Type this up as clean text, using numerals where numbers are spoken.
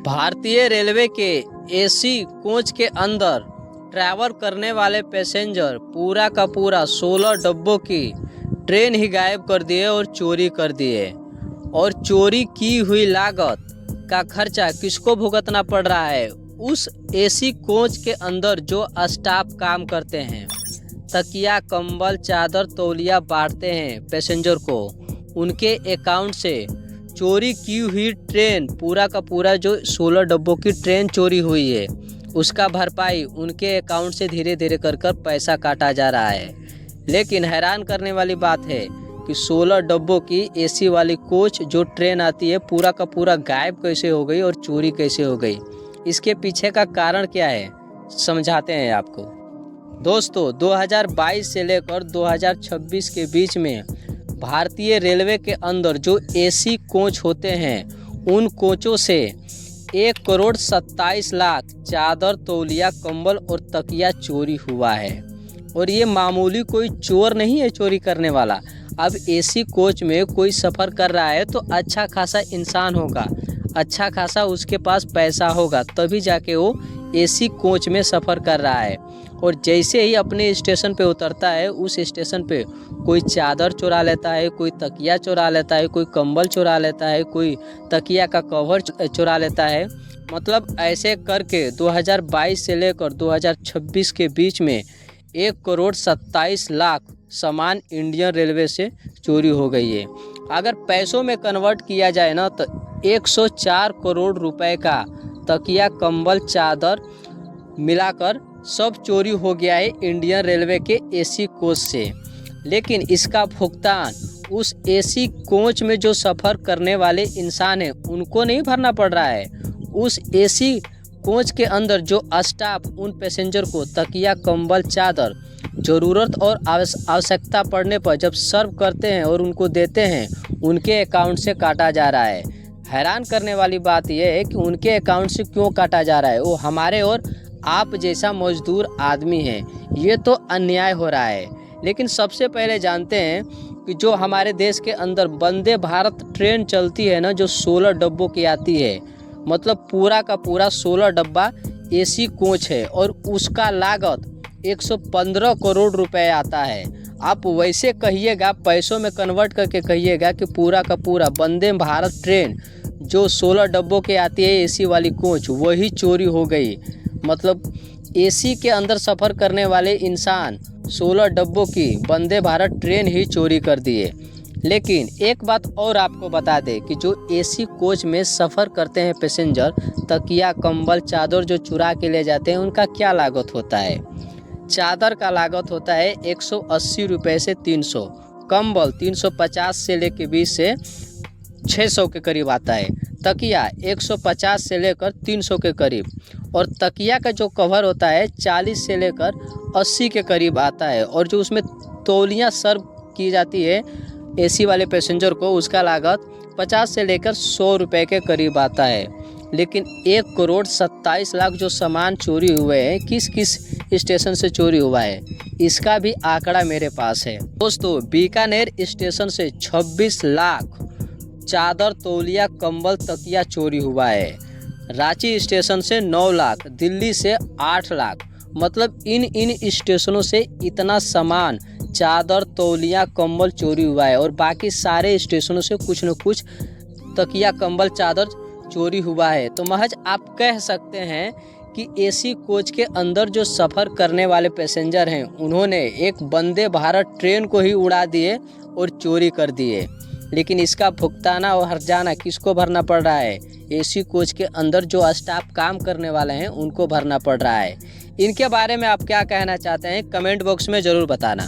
भारतीय रेलवे के AC coach के अंदर ट्रैवल करने वाले पैसेंजर पूरा का पूरा 16 डब्बों की ट्रेन ही गायब कर दिए और चोरी कर दिए। और चोरी की हुई लागत का खर्चा किसको भुगतना पड़ रहा है? उस एसी कोच के अंदर जो स्टाफ काम करते हैं, तकिया, कंबल, चादर, तौलिया बांटते हैं पैसेंजर को, उनके अकाउंट से चोरी की हुई ट्रेन पूरा का पूरा जो 16 डब्बों की ट्रेन चोरी हुई है, उसका भरपाई उनके अकाउंट से धीरे धीरे कर पैसा काटा जा रहा है। लेकिन हैरान करने वाली बात है कि 16 डब्बों की एसी वाली कोच जो ट्रेन आती है पूरा का पूरा गायब कैसे हो गई और चोरी कैसे हो गई? इसके पीछे का कारण क्या है, समझाते हैं आपको। दोस्तों, 2022 से लेकर 2026 के बीच में भारतीय रेलवे के अंदर जो एसी कोच होते हैं, उन कोचों से 1,27,00,000 चादर, तौलिया, कंबल और तकिया चोरी हुआ है। और ये मामूली कोई चोर नहीं है चोरी करने वाला। अब एसी कोच में कोई सफ़र कर रहा है तो अच्छा खासा इंसान होगा, अच्छा खासा उसके पास पैसा होगा, तभी जाके वो एसी कोच में सफ़र कर रहा है। और जैसे ही अपने स्टेशन पे उतरता है, उस स्टेशन पे कोई चादर चुरा लेता है, कोई तकिया चुरा लेता है, कोई कंबल चुरा लेता है, कोई तकिया का कवर चुरा लेता है। मतलब ऐसे करके 2022 से लेकर 2026 के बीच में 1,27,00,000 सामान इंडियन रेलवे से चोरी हो गई है। अगर पैसों में कन्वर्ट किया जाए ना तो 104 करोड़ रुपए का तकिया, कंबल, चादर मिलाकर सब चोरी हो गया है इंडियन रेलवे के एसी कोच से। लेकिन इसका भुगतान उस एसी कोच में जो सफ़र करने वाले इंसान हैं उनको नहीं भरना पड़ रहा है। उस एसी कोच के अंदर जो स्टाफ उन पैसेंजर को तकिया, कंबल, चादर ज़रूरत और आवश्यकता पड़ने पर जब सर्व करते हैं और उनको देते हैं, उनके अकाउंट से काटा जा रहा है। हैरान करने वाली बात यह है कि उनके अकाउंट से क्यों काटा जा रहा है? वो हमारे और आप जैसा मजदूर आदमी है, ये तो अन्याय हो रहा है। लेकिन सबसे पहले जानते हैं कि जो हमारे देश के अंदर वंदे भारत ट्रेन चलती है ना, जो 16 डब्बों की आती है, मतलब पूरा का पूरा 16 डब्बा एसी कोच है और उसका लागत 115 करोड़ रुपए आता है। आप वैसे कहिएगा, पैसों में कन्वर्ट करके कहिएगा कि पूरा का पूरा वंदे भारत ट्रेन जो 16 डब्बों के आती है एसी वाली कोच, वही चोरी हो गई। मतलब एसी के अंदर सफ़र करने वाले इंसान 16 डब्बों की वंदे भारत ट्रेन ही चोरी कर दिए। लेकिन एक बात और आपको बता दें कि जो एसी कोच में सफ़र करते हैं पैसेंजर, तकिया, कंबल, चादर जो चुरा के ले जाते हैं, उनका क्या लागत होता है? चादर का लागत होता है 180 रुपये से 300, कंबल 350 से लेकर 20 से 600 के करीब आता है, तकिया 150 से लेकर 300 के करीब, और तकिया का जो कवर होता है 40 से लेकर 80 के करीब आता है। और जो उसमें तौलियाँ सर्व की जाती है एसी वाले पैसेंजर को, उसका लागत 50 से लेकर 100 रुपये के करीब आता है। लेकिन 1,27,00,000 जो सामान चोरी हुए हैं, किस किस स्टेशन से चोरी हुआ है, इसका भी आंकड़ा मेरे पास है। दोस्तों, बीकानेर स्टेशन से 26 लाख चादर, तौलिया, कंबल, तकिया चोरी हुआ है। रांची स्टेशन से 9 लाख, दिल्ली से 8 लाख। मतलब इन स्टेशनों से इतना सामान, चादर, तौलिया, कंबल चोरी हुआ है। और बाकी सारे स्टेशनों से कुछ न कुछ तकिया, कंबल, चादर चोरी हुआ है। तो महज आप कह सकते हैं कि एसी कोच के अंदर जो सफ़र करने वाले पैसेंजर हैं, उन्होंने एक वंदे भारत ट्रेन को ही उड़ा दिए और चोरी कर दिए। लेकिन इसका भुगताना और हर्जाना किसको भरना पड़ रहा है? एसी कोच के अंदर जो स्टाफ काम करने वाले हैं, उनको भरना पड़ रहा है। इनके बारे में आप क्या कहना चाहते हैं, कमेंट बॉक्स में ज़रूर बताना।